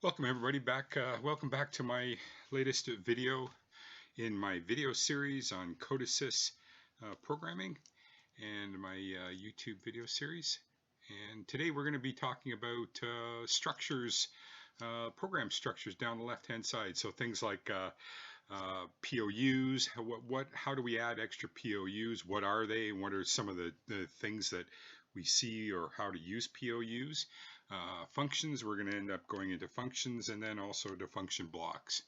Welcome everybody back. Welcome back to my latest video in my video series on Codesys programming and my YouTube video series. And today we're going to be talking about structures, program structures down the left-hand side. So things like POUs. How do we add extra POUs? What are they? What are some of the things that we see, or how to use POUs? Functions, we're going to end up going into functions and then also to function blocks,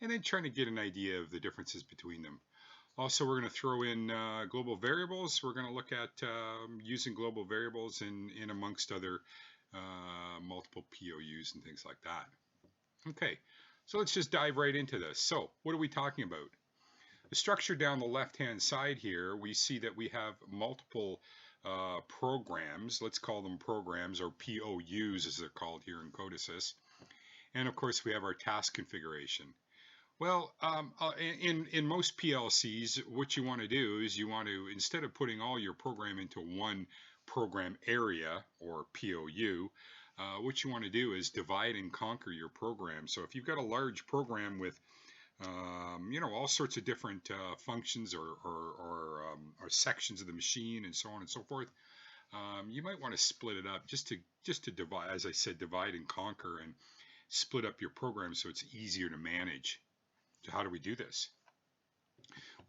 and then trying to get an idea of the differences between them. Also, we're going to throw in global variables. We're going to look at using global variables in amongst other multiple POUs and things like that. Okay, so let's just dive right into this. So what are we talking about? The structure down the left-hand side here, we see that we have multiple programs. Let's call them programs, or POUs as they're called here in Codesys. And of course, we have our task configuration. Well, in most PLCs, what you want to do is you want to, instead of putting all your program into one program area or POU, what you want to do is divide and conquer your program. So if you've got a large program with all sorts of different functions or sections of the machine and so on and so forth, you might want to split it up just to divide, as I said, divide and conquer, and split up your program so it's easier to manage. So how do we do this?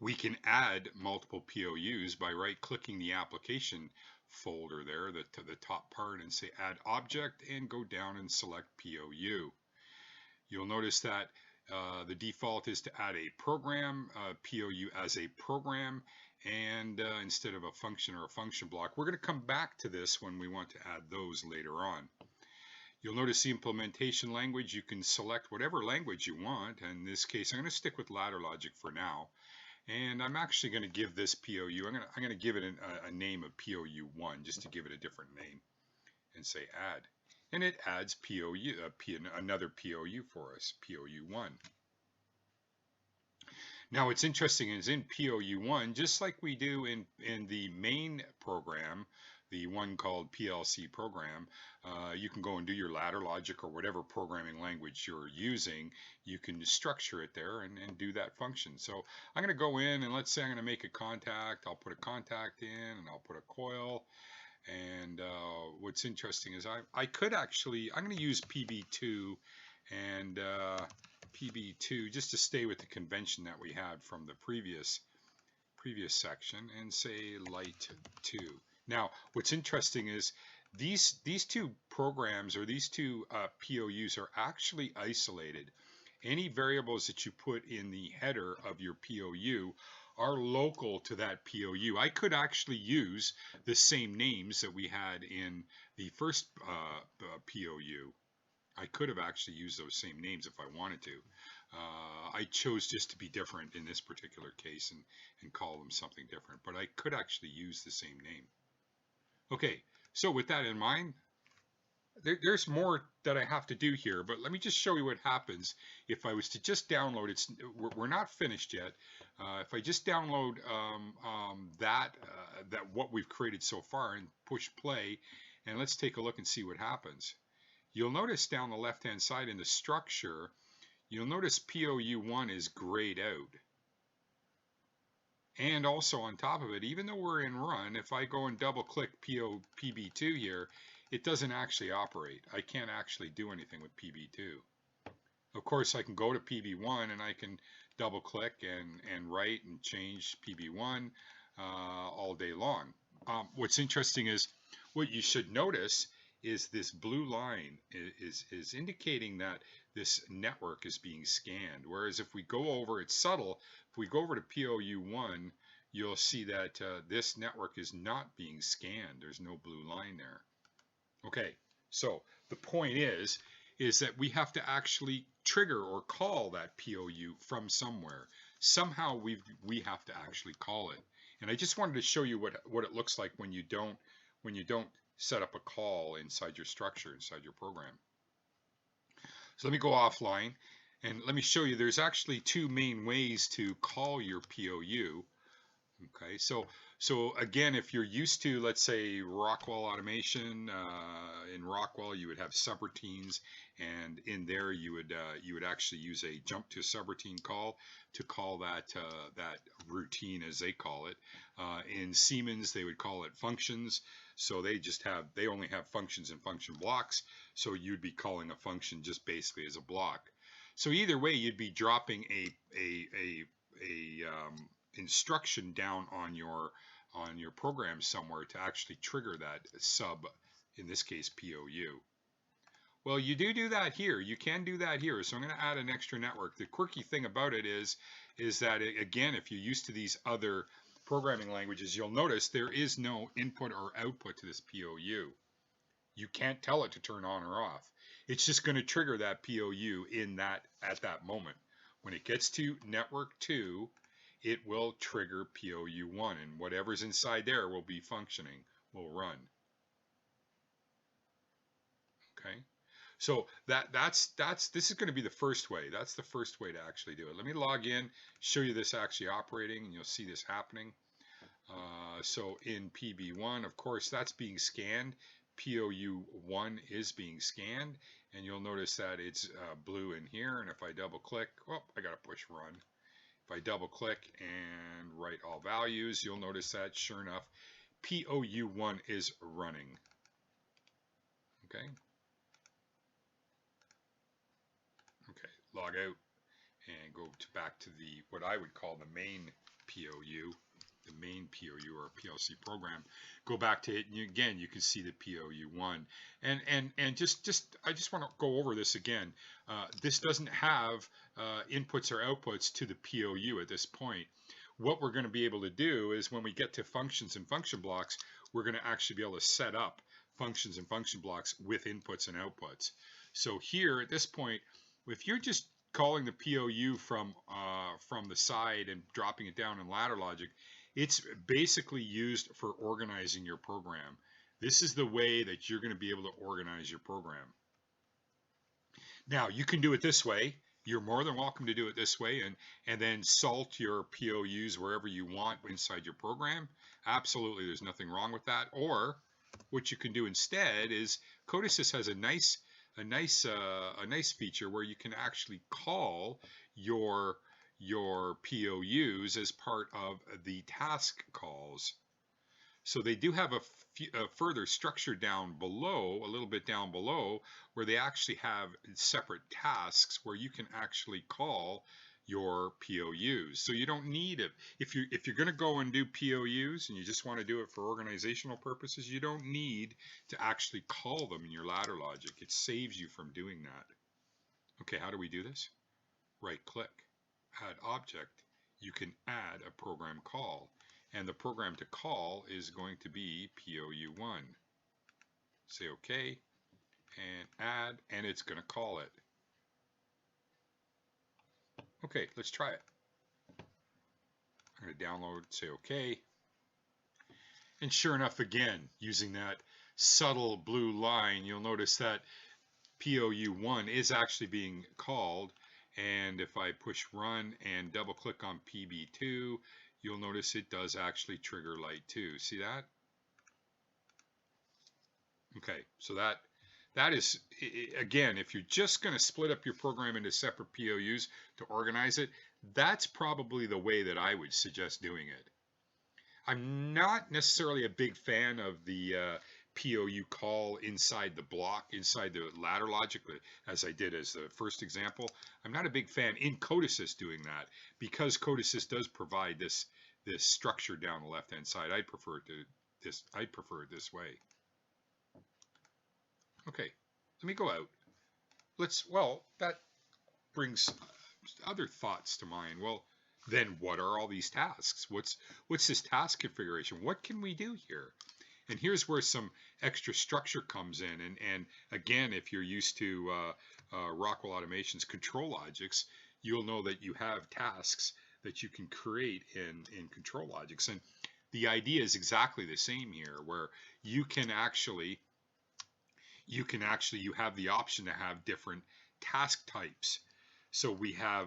We can add multiple POUs by right-clicking the application folder there, to the top part, and say Add Object, and go down and select POU. You'll notice that the default is to add a program, POU as a program, and instead of a function or a function block. We're going to come back to this when we want to add those later on. You'll notice the implementation language. You can select whatever language you want. In this case, I'm going to stick with ladder logic for now. And I'm actually going to give this POU, I'm going to give it a name of POU1, just to give it a different name, and say add. And it adds another POU for us, POU1. Now what's interesting is in POU1, just like we do in the main program, the one called PLC Program, you can go and do your ladder logic or whatever programming language you're using. You can structure it there and do that function. So I'm going to go in, and let's say I'm going to make a contact. I'll put a contact in, and I'll put a coil. And what's interesting is I could actually, I'm going to use PB2 and PB2 just to stay with the convention that we had from the previous section, and say light 2. Now, what's interesting is these two programs, or these two POUs, are actually isolated. Any variables that you put in the header of your POU are local to that POU. I could actually use the same names that we had in the first POU. I could have actually used those same names if I wanted to. I chose just to be different in this particular case and call them something different, but I could actually use the same name. Okay, so with that in mind, there's more that I have to do here, but let me just show you what happens if I was to just download it. We're not finished yet. If I just download that what we've created so far and push play, and let's take a look and see what happens. You'll notice down the left-hand side in the structure, you'll notice POU1 is grayed out. And also on top of it, even though we're in run, if I go and double-click PB2 here, it doesn't actually operate. I can't actually do anything with PB2. Of course, I can go to PB1 and I can double-click and write and change PB1 all day long. What's interesting is, what you should notice is this blue line is indicating that this network is being scanned. Whereas if we go over, it's subtle, if we go over to POU1, you'll see that this network is not being scanned. There's no blue line there. Okay, so the point is that we have to actually trigger or call that POU from somewhere. Somehow we have to actually call it. And I just wanted to show you what it looks like when you don't set up a call inside your structure, inside your program. So let me go offline and let me show you. There's actually two main ways to call your POU. Okay, so So again, if you're used to, let's say, Rockwell automation, in Rockwell you would have subroutines, and in there you would actually use a jump to subroutine call to call that routine, as they call it. In Siemens they would call it functions. So they only have functions and function blocks. So you'd be calling a function just basically as a block. So either way, you'd be dropping a instruction down on your program somewhere to actually trigger that sub, in this case POU. Well, you do that here. You can do that here. So I'm going to add an extra network. The quirky thing about it is that again, if you're used to these other programming languages, you'll notice there is no input or output to this POU. You can't tell it to turn on or off. It's just going to trigger that POU at that moment. When it gets to network 2, it will trigger POU 1, and whatever's inside there will be functioning, will run. Okay, so this is going to be the first way. That's the first way to actually do it. Let me log in, show you this actually operating, and you'll see this happening. So in PB1, of course, that's being scanned. POU1 is being scanned, and you'll notice that it's blue in here. And if I double click, oh, I got to push run. If I double click and write all values, you'll notice that sure enough, POU1 is running. Okay. Okay, log out and go back to what I would call the main POU. The main POU or PLC program. Go back to it, and again you can see the POU1. And I just want to go over this again. This doesn't have inputs or outputs to the POU at this point. What we're going to be able to do is when we get to functions and function blocks, we're going to actually be able to set up functions and function blocks with inputs and outputs. So here at this point, if you're just calling the POU from the side and dropping it down in ladder logic, it's basically used for organizing your program. This is the way that you're going to be able to organize your program. Now, you can do it this way. You're more than welcome to do it this way and then salt your POUs wherever you want inside your program. Absolutely, there's nothing wrong with that. Or what you can do instead is Codesys has a nice feature where you can actually call your POUs as part of the task calls. So they do have a further structure down below, a little bit down below, where they actually have separate tasks where you can actually call your POUs. So you don't need it. If you're going to go and do POUs and you just want to do it for organizational purposes, you don't need to actually call them in your ladder logic. It saves you from doing that. Okay, how do we do this? Right click, add object. You can add a program call, and the program to call is going to be POU1. Say OK and add, and it's going to call it. Okay, let's try it. I'm going to download, say OK. And sure enough, again, using that subtle blue line, you'll notice that POU1 is actually being called. And if I push run and double click on PB2, you'll notice it does actually trigger light 2. See that? Okay, so that is, again, if you're just going to split up your program into separate POUs to organize it, that's probably the way that I would suggest doing it. I'm not necessarily a big fan of the POU call inside the block, inside the ladder logic, as I did as the first example. I'm not a big fan in Codesys doing that, because Codesys does provide this structure down the left-hand side. I'd prefer it this way. Okay, let me go out. That brings other thoughts to mind. Well, then what are all these tasks? What's this task configuration? What can we do here? And here's where some extra structure comes in. And again, if you're used to Rockwell Automation's control logics, you'll know that you have tasks that you can create in control logics. And the idea is exactly the same here, where you have the option to have different task types. So we have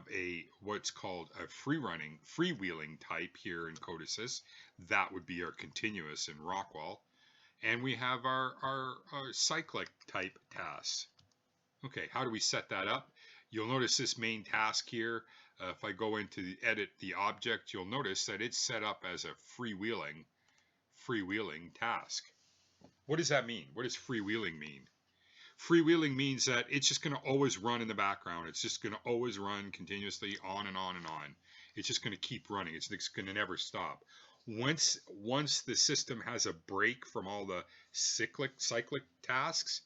what's called a freewheeling type here in Codesys. That would be our continuous in Rockwell. And we have our cyclic type tasks. Okay, how do we set that up? You'll notice this main task here. If I go into edit the object, you'll notice that it's set up as a freewheeling task. What does that mean? What does freewheeling mean? Freewheeling means that it's just going to always run in the background. It's just going to always run continuously on and on and on. It's just going to keep running. It's going to never stop. Once the system has a break from all the cyclic tasks,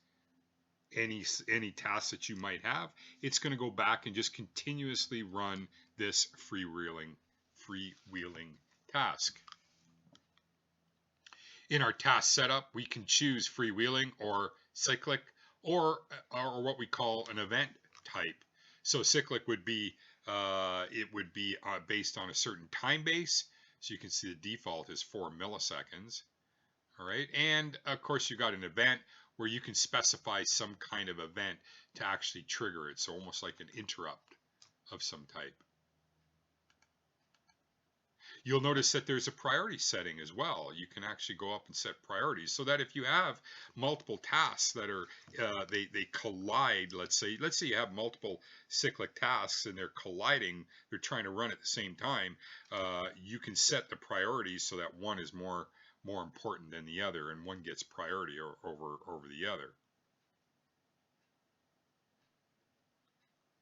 any tasks that you might have, it's going to go back and just continuously run this freewheeling task. In our task setup, we can choose freewheeling or cyclic or what we call an event type. So cyclic would be based on a certain time base. So you can see the default is 4 milliseconds. All right, and of course you got an event where you can specify some kind of event to actually trigger it. So almost like an interrupt of some type. You'll notice that there's a priority setting as well. You can actually go up and set priorities so that if you have multiple tasks that are they collide, let's say you have multiple cyclic tasks and they're colliding, they're trying to run at the same time, you can set the priorities so that one is more important than the other and one gets priority over the other.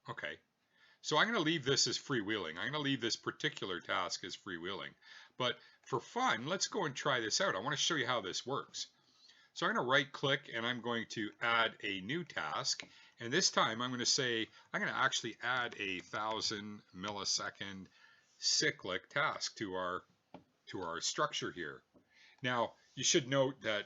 Okay. So I'm going to leave this as freewheeling. I'm going to leave this particular task as freewheeling. But for fun, let's go and try this out. I want to show you how this works. So I'm going to right click and I'm going to add a new task. And this time I'm going to say, I'm going to actually add a 1,000 millisecond cyclic task to our structure here. Now, you should note that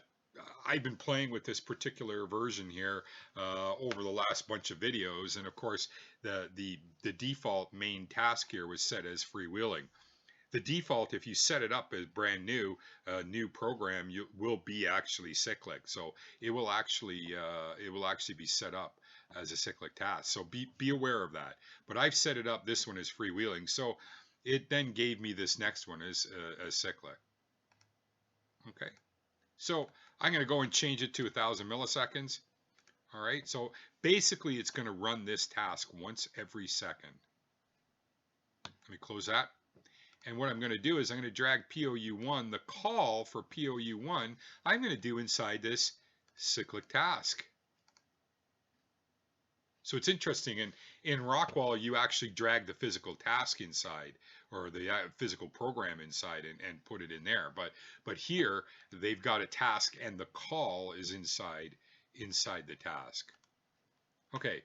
I've been playing with this particular version here over the last bunch of videos, and of course the default main task here was set as freewheeling. The default, if you set it up as brand new program, will be actually cyclic, so it will actually be set up as a cyclic task. So be aware of that. But I've set it up this one as freewheeling, so it then gave me this next one as cyclic. Okay. So I'm going to go and change it to 1,000 milliseconds. All right, so basically it's going to run this task once every second. Let me close that. And what I'm going to do is I'm going to drag POU1, the call for POU1, I'm going to do inside this cyclic task. So it's interesting, in Rockwell, you actually drag the physical task inside, or the physical program inside and put it in there. But here, they've got a task and the call is inside the task. Okay,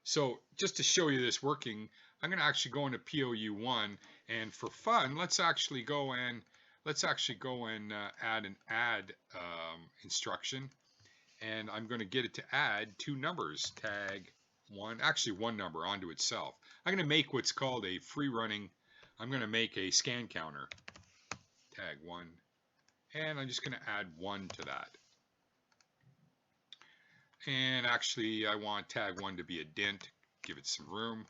so just to show you this working, I'm going to actually go into POU1, and for fun, let's actually go and add an add instruction, and I'm going to get it to add 2 numbers, tag 1, actually 1 number onto itself. I'm going to make what's called a free running, I'm going to make a scan counter, tag 1, and I'm just going to add 1 to that. And actually I want tag 1 to be a dent, give it some room,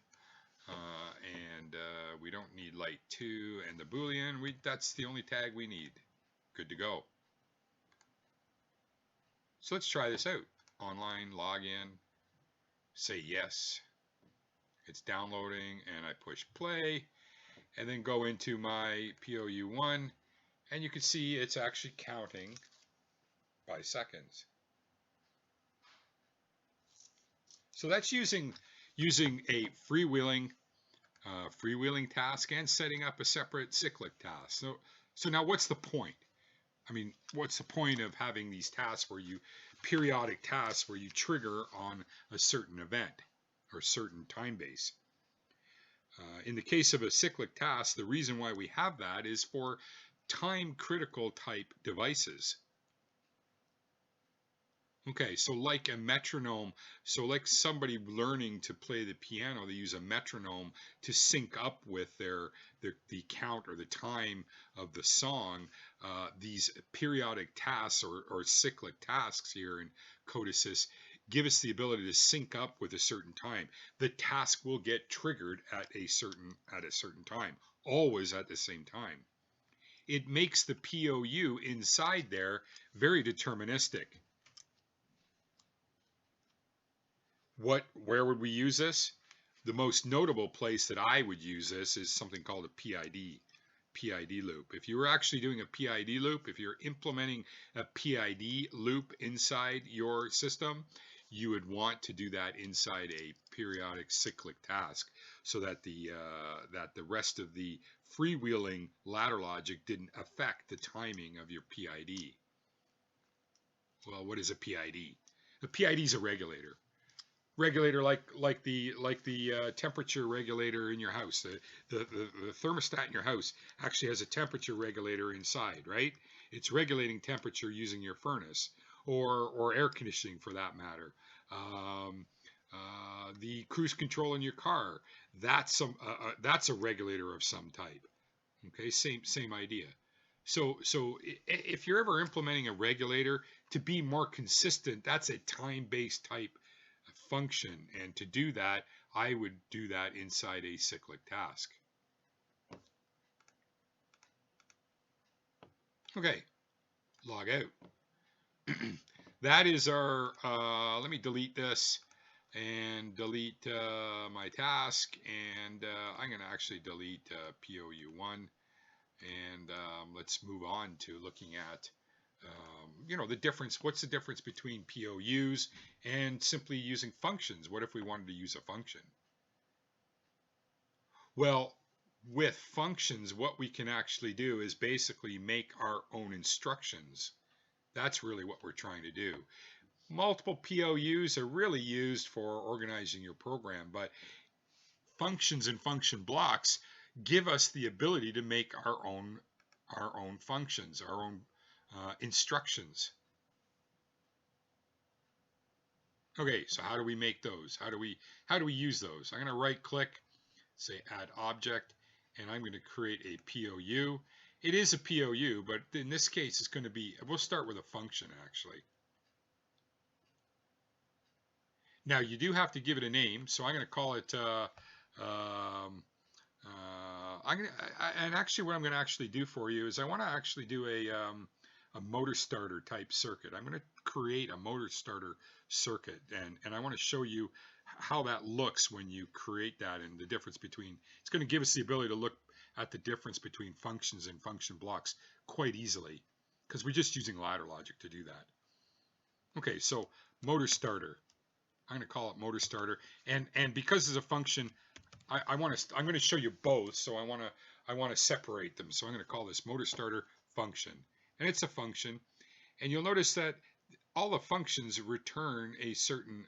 and we don't need light 2 and the boolean, that's the only tag we need. Good to go. So let's try this out. Online, login, say yes. It's downloading, and I push play, and then go into my POU1, and you can see it's actually counting by seconds. So that's using a freewheeling task and setting up a separate cyclic task. So now what's the point? I mean, what's the point of having these tasks periodic tasks where you trigger on a certain event or certain time base? In the case of a cyclic task, the reason why we have that is for time critical type devices. Okay, so like a metronome, so like somebody learning to play the piano, they use a metronome to sync up with the count or the time of the song. These periodic tasks or cyclic tasks here in Codesys give us the ability to sync up with a certain time. The task will get triggered at a certain time, always at the same time. It makes the POU inside there very deterministic. Where would we use this? The most notable place that I would use this is something called a PID loop. If you were actually doing a PID loop, if you're implementing a PID loop inside your system, you would want to do that inside a periodic cyclic task so that the rest of the freewheeling ladder logic didn't affect the timing of your PID. Well, what is a PID? A PID is a regulator. Regulator like the temperature regulator in your house. The thermostat in your house actually has a temperature regulator inside, right? It's regulating temperature using your furnace or air conditioning for that matter. The cruise control in your car, that's a regulator of some type. Okay, same idea. So if you're ever implementing a regulator to be more consistent, that's a time-based type function, and to do that I would do that inside a cyclic task. Okay, log out. That is our let me delete this and delete my task, and I'm going to actually delete POU1, and let's move on to looking at the difference. What's the difference between POUs and simply using functions? What if we wanted to use a function? Well, with functions, what we can actually do is basically make our own instructions. That's really what we're trying to do. Multiple POUs are really used for organizing your program, but functions and function blocks give us the ability to make our own functions, our own instructions. Okay, so how do we make those? How do we use those? I'm going to right click, say add object, and I'm going to create a POU. It is a POU, but in this case it's going to be, we'll start with a function actually. Now you do have to give it a name, so I'm going to call it and actually what I'm going to actually do for you is I want to actually do a motor starter type circuit. I'm going to create a motor starter circuit, and I want to show you how that looks when you create that, and the difference between, it's going to give us the ability to look at the difference between functions and function blocks quite easily, because we're just using ladder logic to do that. Okay, so motor starter. I'm going to call it motor starter, and because it's a function, I'm going to show you both, so I want to separate them. So I'm going to call this motor starter function, and it's a function, and you'll notice that all the functions return a certain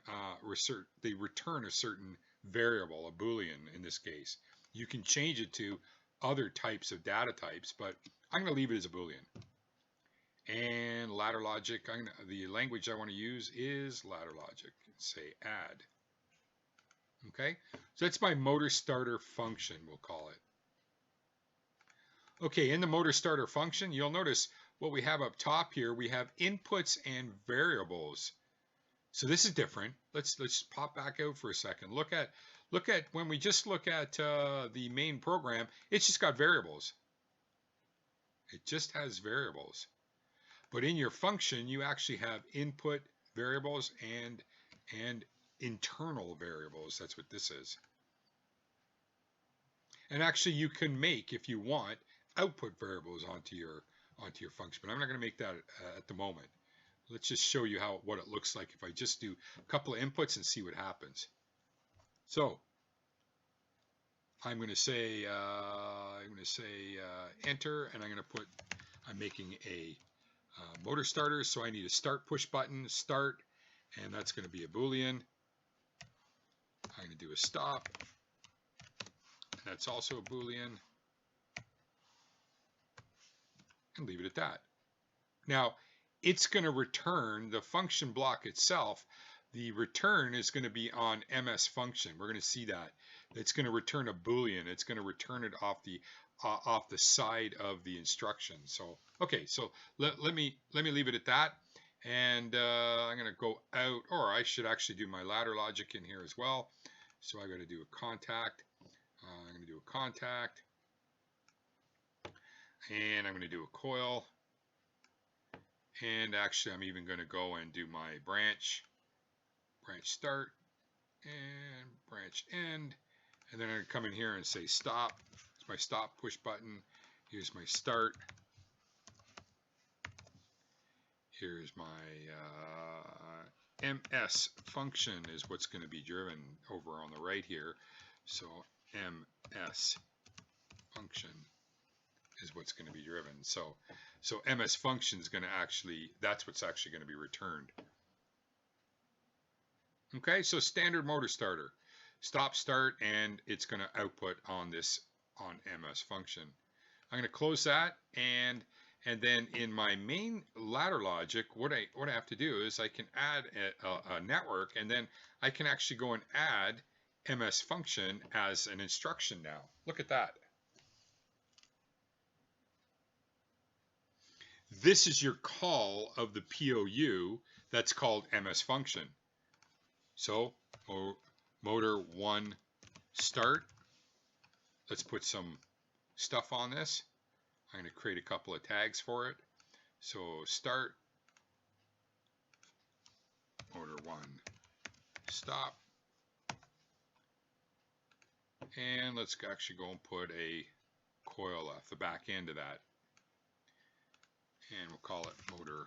variable, a boolean in this case. You can change it to other types of data types, but I'm going to leave it as a boolean. And ladder logic, the language I want to use is ladder logic. Say add. Okay, so that's my motor starter function, we'll call it. Okay, in the motor starter function, you'll notice what we have up top here, we have inputs and variables. So this is different. Let's pop back out for a second. Look at when we just look at the main program, it's just got variables. It just has variables. But in your function, you actually have input variables and internal variables. That's what this is. And actually, you can make, if you want, output variables onto your function. But I'm not going to make that at the moment. Let's just show you what it looks like if I just do a couple of inputs and see what happens. So I'm going to say enter, and I'm making a motor starter, so I need a start push button, start, and that's going to be a boolean. I'm going to do a stop, and that's also a boolean, and leave it at that. Now it's going to return the function block itself. The return is going to be on MS function. We're going to see that. It's going to return a boolean. It's going to return it off the side of the instruction. So okay, so let me leave it at that, And I'm going to go out, or I should actually do my ladder logic in here as well. So I got to do a contact. I'm going to do a contact. And I'm going to do a coil. And actually, I'm even going to go and do my branch start, and branch end. And then I'm going to come in here and say stop. It's my stop push button. Here's my start. Here's my MS function is what's going to be driven over on the right here. So MS function is what's going to be driven. So MS function is going to actually, that's what's actually going to be returned. Okay, so standard motor starter, stop, start, and it's going to output on this on MS function. I'm going to close that, and then in my main ladder logic, what I have to do is I can add a network, and then I can actually go and add MS function as an instruction now. Look at that. This is your call of the POU that's called MS function. So motor 1 start. Let's put some stuff on this. I'm going to create a couple of tags for it. So start, motor 1 stop. And let's actually go and put a coil off the back end of that. And we'll call it motor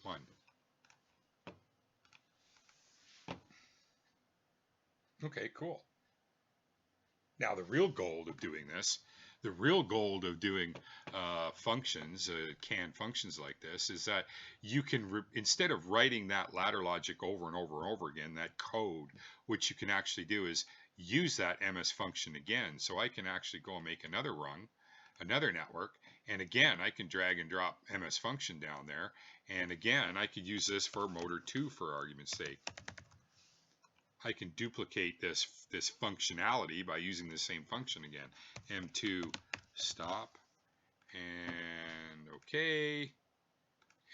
1. Okay, cool. Now the real goal of doing this, the real goal of doing functions, canned functions like this, is that you can, instead of writing that ladder logic over and over and over again, that code, what you can actually do is use that MS function again. So I can actually go and make another rung, another network, and again I can drag and drop MS function down there, and again I could use this for motor 2 for argument's sake. I can duplicate this functionality by using the same function again. M2 stop, and okay,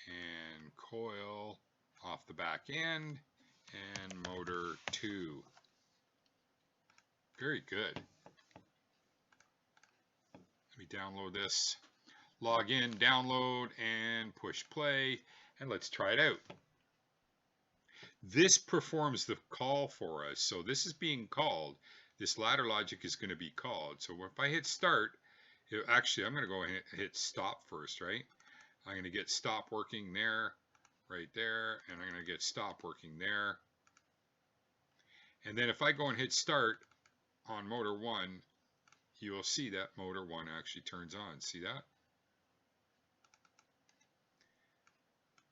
and coil off the back end, and motor 2. Very good. Let me download this, log in, download, and push play, and let's try it out. This performs the call for us. So this is being called. This ladder logic is going to be called. So if I hit start, actually I'm going to go and hit stop first, right? I'm going to get stop working there, right there, and I'm going to get stop working there. And then if I go and hit start on motor 1, you will see that motor 1 actually turns on. See that?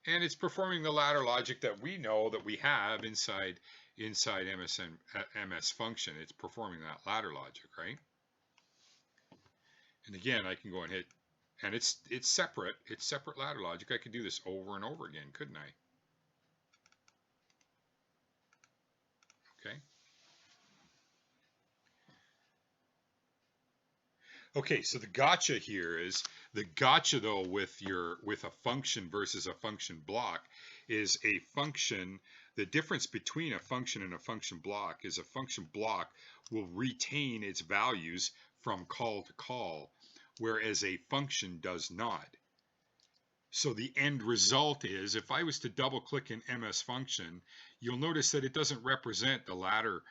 And it's performing the ladder logic that we know that we have inside MS function. It's performing that ladder logic, right? And again, I can go and hit, and it's separate. It's separate ladder logic. I could do this over and over again, couldn't I? Okay. Okay, so the gotcha here is, the gotcha though with a function versus a function block is a function. The difference between a function and a function block is a function block will retain its values from call to call, whereas a function does not. So the end result is, if I was to double click an MS function, you'll notice that it doesn't represent the ladder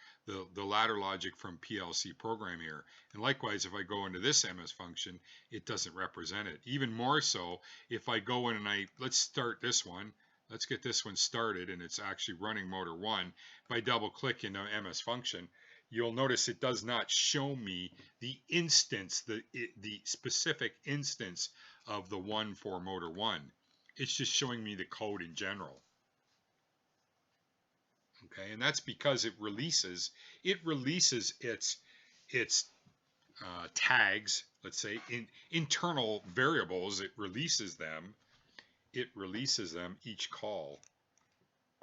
logic from PLC program here. And likewise, if I go into this MS function, it doesn't represent it. Even more so, if I go in and let's start this one, let's get this one started, and it's actually running motor 1. If I double click into MS function, you'll notice it does not show me the instance, the specific instance of the one for motor 1. It's just showing me the code in general. Okay, and that's because it releases its tags, let's say internal variables. It releases them each call.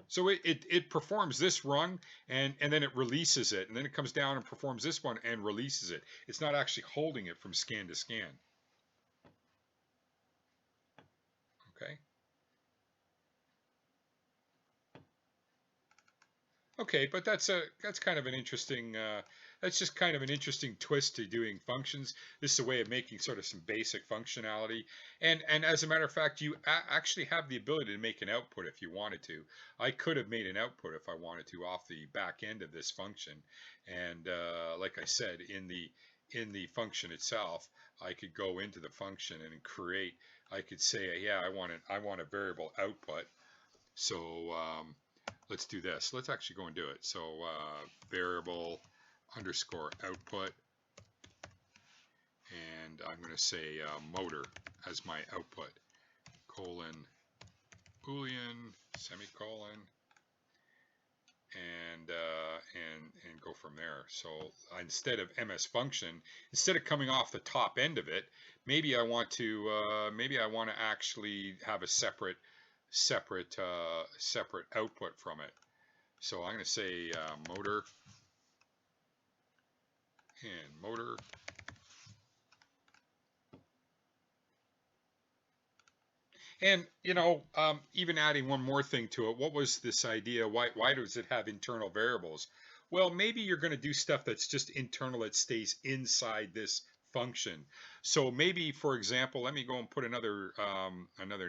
So it performs this rung, and then it releases it, and then it comes down and performs this one and releases it. It's not actually holding it from scan to scan. Okay. Okay, but that's kind of an interesting that's just kind of an interesting twist to doing functions. This is a way of making sort of some basic functionality, and as a matter of fact, you actually have the ability to make an output if you wanted to. I could have made an output if I wanted to off the back end of this function, and like I said, in the function itself, I could go into the function and create. I could say, yeah, I want a variable output. So let's do this. Let's actually go and do it. So variable underscore output, and I'm going to say motor as my output, colon, boolean, semicolon, and go from there. So instead of MS function, instead of coming off the top end of it, maybe I want to actually have a separate output from it. So I'm going to say motor and motor. And even adding one more thing to it, what was this idea? Why does it have internal variables? Well, maybe you're going to do stuff that's just internal that stays inside this function. So maybe, for example, let me go and put another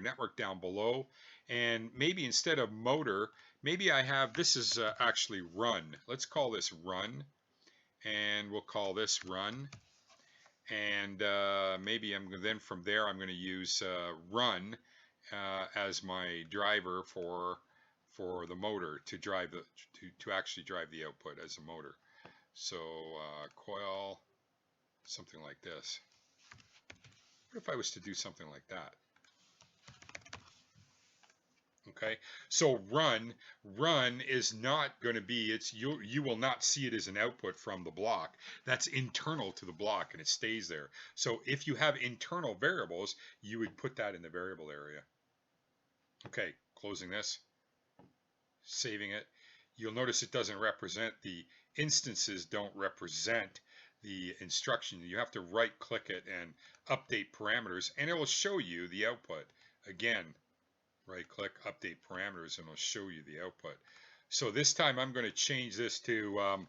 network down below, and maybe instead of motor, maybe I have this is actually run. Let's call this run, and we'll call this run. And maybe then from there I'm going to use run as my driver for the motor to drive to actually drive the output as a motor. So coil, something like this. What if I was to do something like that? Okay, so run is not going to be, you will not see it as an output from the block. That's internal to the block and it stays there. So if you have internal variables, you would put that in the variable area. Okay, closing this, saving it. You'll notice it doesn't represent, the instances don't represent the instruction. You have to right click it and update parameters, and it will show you the output. Again, right click, update parameters, and it'll show you the output. So this time I'm going to change this to,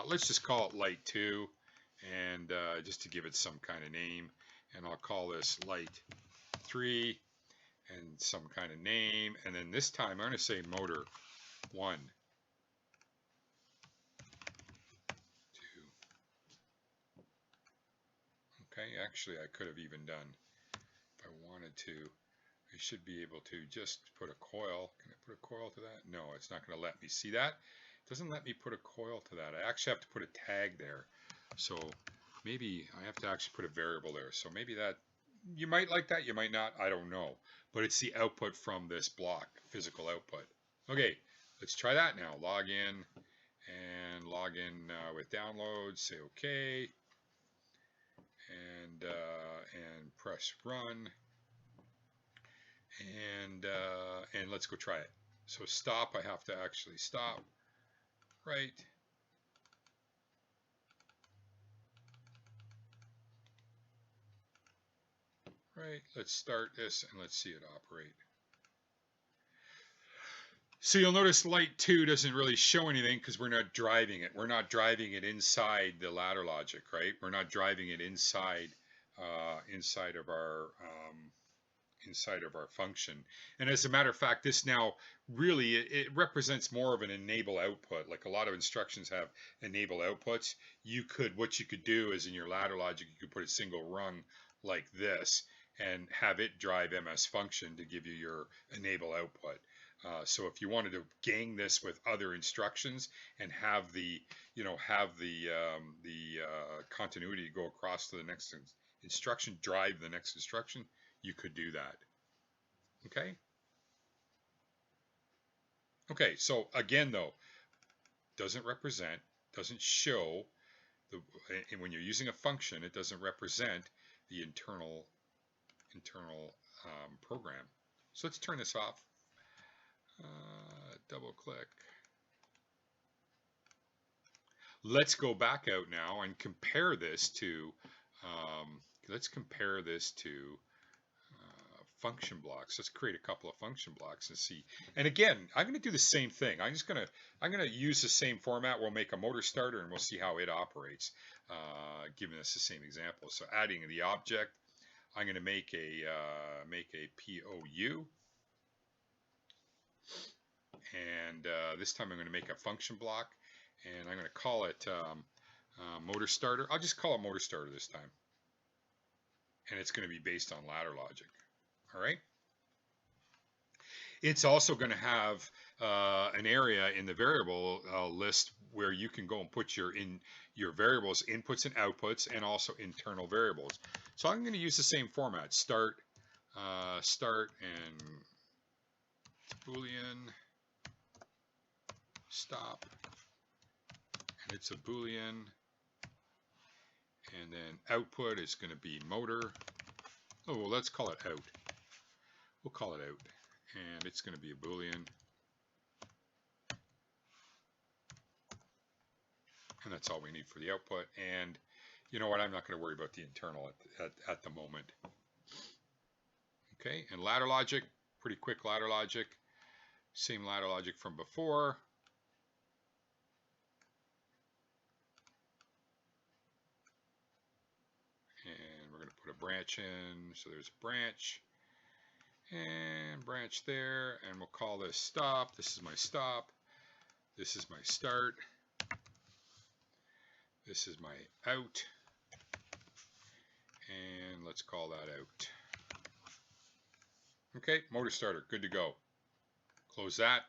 let's just call it light 2, and just to give it some kind of name, and I'll call this light 3 and some kind of name, and then this time I'm going to say motor 1, 2. Okay, actually I could have even done, if I wanted to, I should be able to just put a coil. Can I put a coil to that? No, it's not going to let me. See that? It doesn't let me put a coil to that. I actually have to put a tag there. So maybe I have to actually put a variable there. So maybe that, you might like that, you might not, I don't know. But it's the output from this block, physical output. Okay, let's try that now. Log in with downloads, say OK, and press run. And let's go try it. So stop, I have to actually stop, right? Right, let's start this and let's see it operate. So you'll notice light 2 doesn't really show anything because we're not driving it. We're not driving it inside the ladder logic, right? We're not driving it inside inside of our function. And as a matter of fact, this now really, it represents more of an enable output. Like a lot of instructions have enable outputs. What you could do is in your ladder logic, you could put a single rung like this and have it drive MS function to give you your enable output. So if you wanted to gang this with other instructions and have the continuity go across to the next instruction, drive the next instruction, you could do that. Okay. Okay. So again, though, doesn't represent, doesn't show and when you're using a function, it doesn't represent the internal program. So let's turn this off. Double click. Let's go back out now and compare this to. Let's compare this to function blocks. Let's create a couple of function blocks and see. And again, I'm going to do the same thing. I'm going to use the same format. We'll make a motor starter and we'll see how it operates, giving us the same example. So adding the object, I'm going to make a POU, and this time I'm going to make a function block, and I'm going to call it motor starter. I'll just call it motor starter this time, and it's going to be based on ladder logic. All right. It's also going to have an area in the variable list where you can go and put your variables, inputs and outputs, and also internal variables. So I'm going to use the same format: start, and Boolean, stop, and it's a Boolean, and then output is going to be motor. Oh, well, let's call it out. We'll call it out, and it's going to be a Boolean. And that's all we need for the output. And you know what? I'm not going to worry about the internal at the moment. Okay, and ladder logic, pretty quick ladder logic. Same ladder logic from before. And we're going to put a branch in. So there's a branch. And branch there. And we'll call this stop. This is my stop. This is my start. This is my out, and let's call that out. Okay, motor starter, good to go. Close that.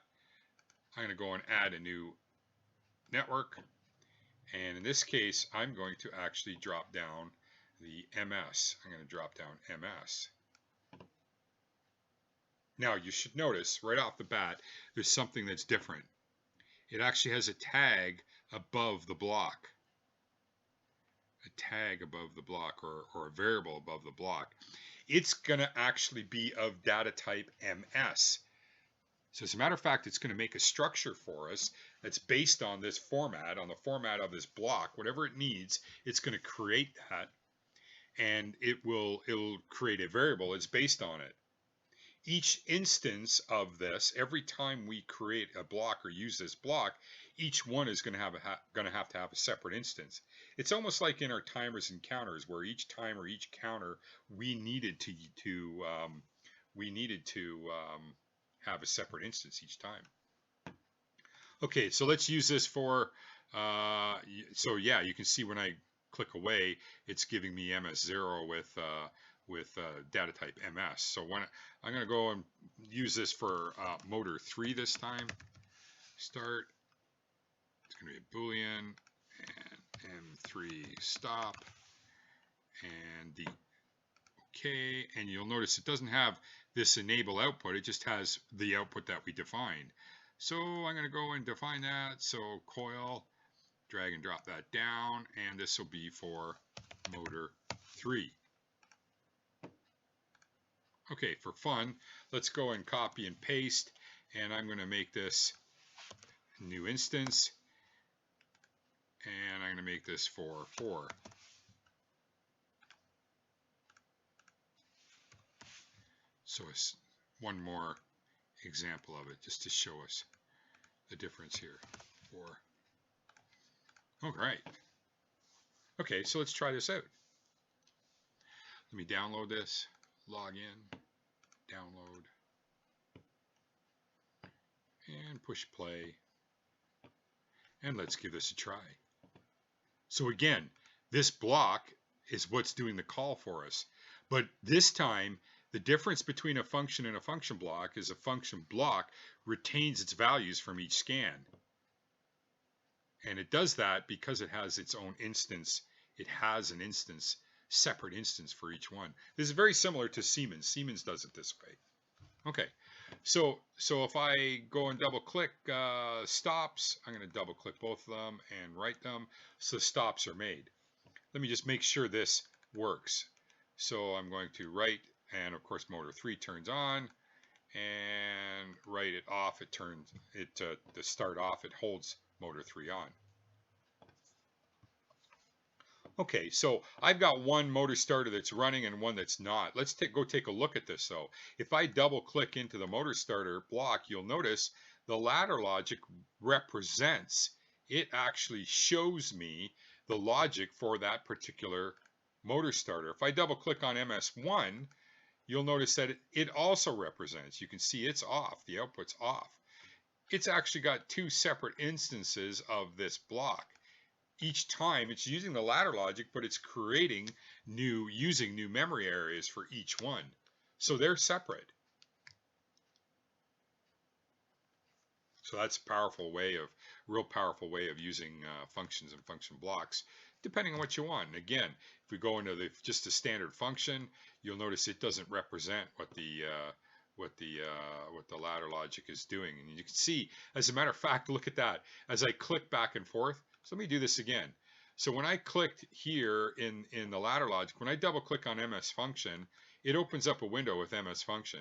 I'm going to go and add a new network, and in this case, I'm going to actually drop down the MS. I'm going to drop down MS. Now, you should notice right off the bat, there's something that's different. It actually has a tag above the block. A tag above the block, or a variable above the block. It's going to actually be of data type MS. So as a matter of fact, it's going to make a structure for us that's based on this format, on the format of this block. Whatever it needs, it's going to create that, and it'll create a variable that's based on it. Each instance of this, every time we create a block or use this block, each one is going to have to have a separate instance. It's almost like in our timers and counters, where each timer, each counter, we needed to have a separate instance each time. Okay, so let's use this for. So yeah, you can see when I click away, it's giving me MS0 with data type MS. So when I'm going to go and use this for motor 3 this time. Start. It's going to be a Boolean, and M3 stop, and the OK. And you'll notice it doesn't have this enable output. It just has the output that we defined. So I'm going to go and define that. So coil, drag and drop that down, and this will be for motor 3. Okay, for fun, let's go and copy and paste, and I'm going to make this a new instance, and I'm going to make this for 4. So it's one more example of it, just to show us the difference here. 4. All right. Okay, so let's try this out. Let me download this. Log in, download, and push play, and let's give this a try. So again, this block is what's doing the call for us, but this time the difference between a function and a function block is a function block retains its values from each scan, and it does that because it has its own instance. It has an instance, separate instance for each one. This is very similar to Siemens. Siemens does it this way. Okay, so if I go and double click stops, I'm going to double click both of them and write them so stops are made. Let me just make sure this works. So I'm going to write, and of course motor 3 turns on, and write it off. It turns it to start off. It holds motor 3 on. Okay, so I've got one motor starter that's running and one that's not. Let's go take a look at this though. If I double click into the motor starter block, you'll notice the ladder logic represents, it actually shows me the logic for that particular motor starter. If I double click on MS1, you'll notice that it also represents. You can see it's off, the output's off. It's actually got two separate instances of this block. Each time it's using the ladder logic, but it's creating using new memory areas for each one. So they're separate. So that's a real powerful way of using functions and function blocks, depending on what you want. And again, if we go into just a standard function, you'll notice it doesn't represent what the ladder logic is doing. And you can see, as a matter of fact, look at that. As I click back and forth, so let me do this again. So when I clicked here in the ladder logic, when I double click on MS function, it opens up a window with MS function.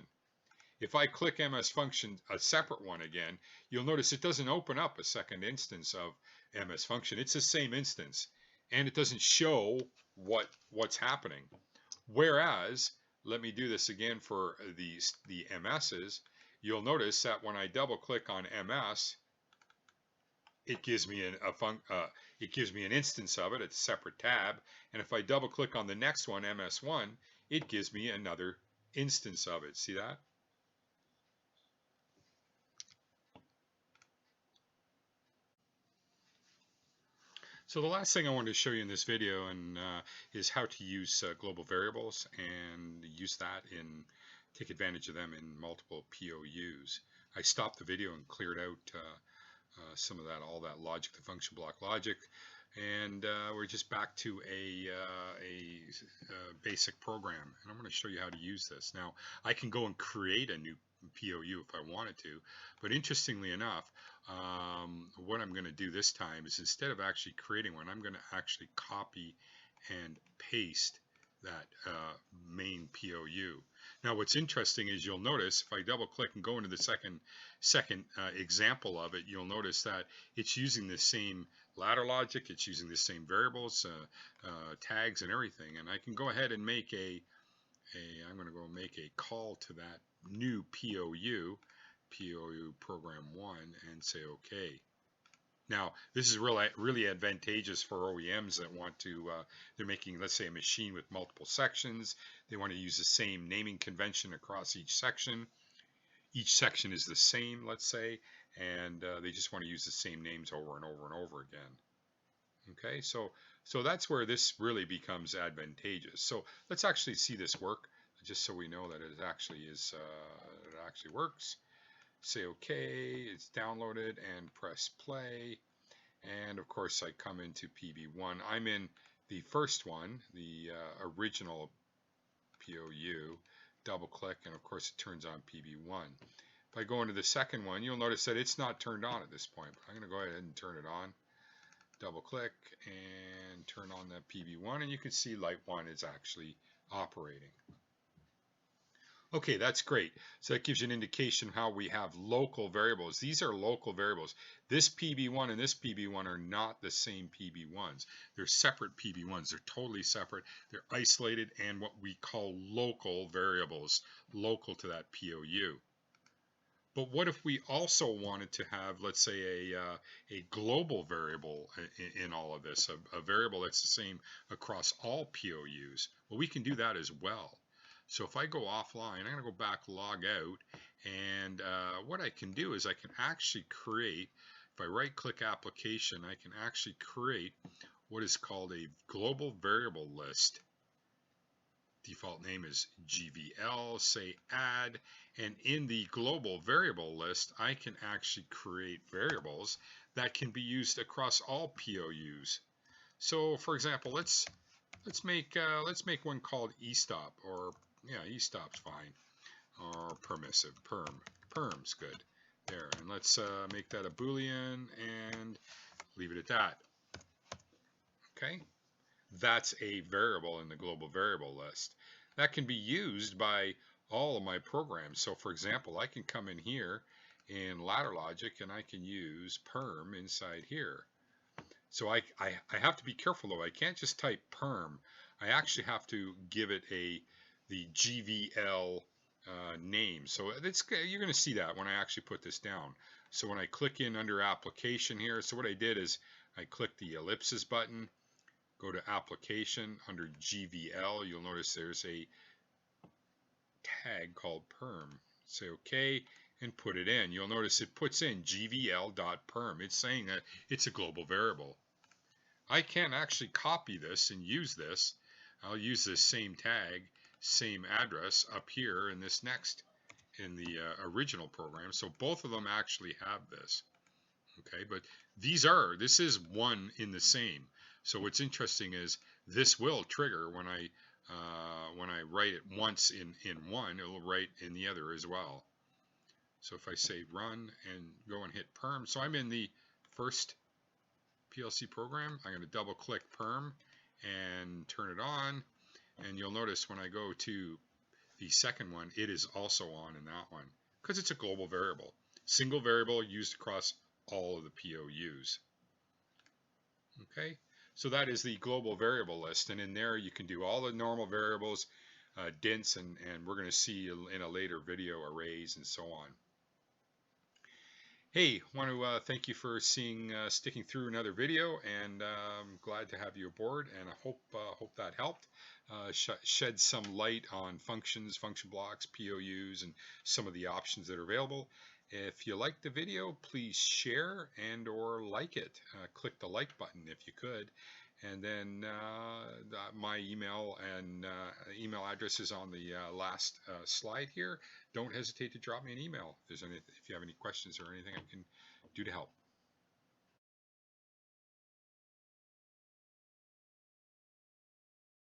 If I click MS function, a separate one again, you'll notice it doesn't open up a second instance of MS function. It's the same instance, and it doesn't show what's happening. Whereas, let me do this again for the MS's. You'll notice that when I double click on MS, it gives me an instance of it. It's a separate tab. And if I double click on the next one, MS1, it gives me another instance of it. See that? So the last thing I wanted to show you in this video is how to use global variables and use that take advantage of them in multiple POUs. I stopped the video and cleared out some of all that logic, the function block logic, and we're just back to a basic program. And I'm going to show you how to use this. Now, I can go and create a new POU if I wanted to, but interestingly enough, what I'm going to do this time is, instead of actually creating one, I'm going to actually copy and paste that main POU. Now what's interesting is, you'll notice if I double click and go into the second example of it, you'll notice that it's using the same ladder logic, it's using the same variables, tags and everything, and I can go ahead and make I'm going to go make a call to that new POU Program 1, and say OK. Now, this is really advantageous for OEMs that want to, they're making, let's say, a machine with multiple sections. They want to use the same naming convention across each section. Each section is the same, let's say, and they just want to use the same names over and over and over again. Okay, so that's where this really becomes advantageous. So let's actually see this work, just so we know that it actually works. Say OK, it's downloaded, and press play. And of course I come into PB1. I'm in the first one, the original POU. Double click, and of course it turns on PB1. If I go into the second one, you'll notice that it's not turned on at this point. But I'm going to go ahead and turn it on. Double click and turn on that PB1, and you can see light 1 is actually operating. Okay, that's great. So that gives you an indication of how we have local variables. These are local variables. This PB1 and this PB1 are not the same PB1s. They're separate PB1s. They're totally separate. They're isolated and what we call local variables, local to that POU. But what if we also wanted to have, let's say, a global variable in all of this, a variable that's the same across all POUs? Well, we can do that as well. So if I go offline, I'm going to go back, log out, and what I can do is I can actually create, if I right-click application, I can actually create what is called a global variable list. Default name is GVL, say add, and in the global variable list, I can actually create variables that can be used across all POUs. So for example, let's make one called eStop, or eStop's fine, or permissive, perm's good. There, and let's make that a Boolean and leave it at that. Okay, that's a variable in the global variable list. That can be used by all of my programs. So for example, I can come in here in ladder logic and I can use perm inside here. So I have to be careful though. I can't just type perm. I actually have to give it the GVL name. So you're going to see that when I actually put this down. So when I click in under application here, so what I did is I clicked the ellipsis button, go to application under GVL. You'll notice there's a tag called perm. Say OK and put it in. You'll notice it puts in gvl.perm. It's saying that it's a global variable. I can actually copy this and use this. I'll use this same tag, same address up here in this next, in the original program. So both of them actually have this. Okay, but this is one in the same. So what's interesting is this will trigger when I write it once in one, it will write in the other as well. So if I say run and go and hit perm, so I'm in the first PLC program. I'm going to double click perm and turn it on, and you'll notice when I go to the second one, it is also on in that one because it's a global variable, single variable used across all of the POUs. Okay, so that is the global variable list, and in there you can do all the normal variables, dints, and we're going to see in a later video arrays and so on. Hey, want to thank you for sticking through another video, and I'm glad to have you aboard, and I hope that helped shed some light on functions, function blocks, POUs, and some of the options that are available. If you liked the video, please share and or like it. Click the like button if you could, and then my email and email address is on the last slide here. Don't hesitate to drop me an email if you have any questions or anything I can do to help.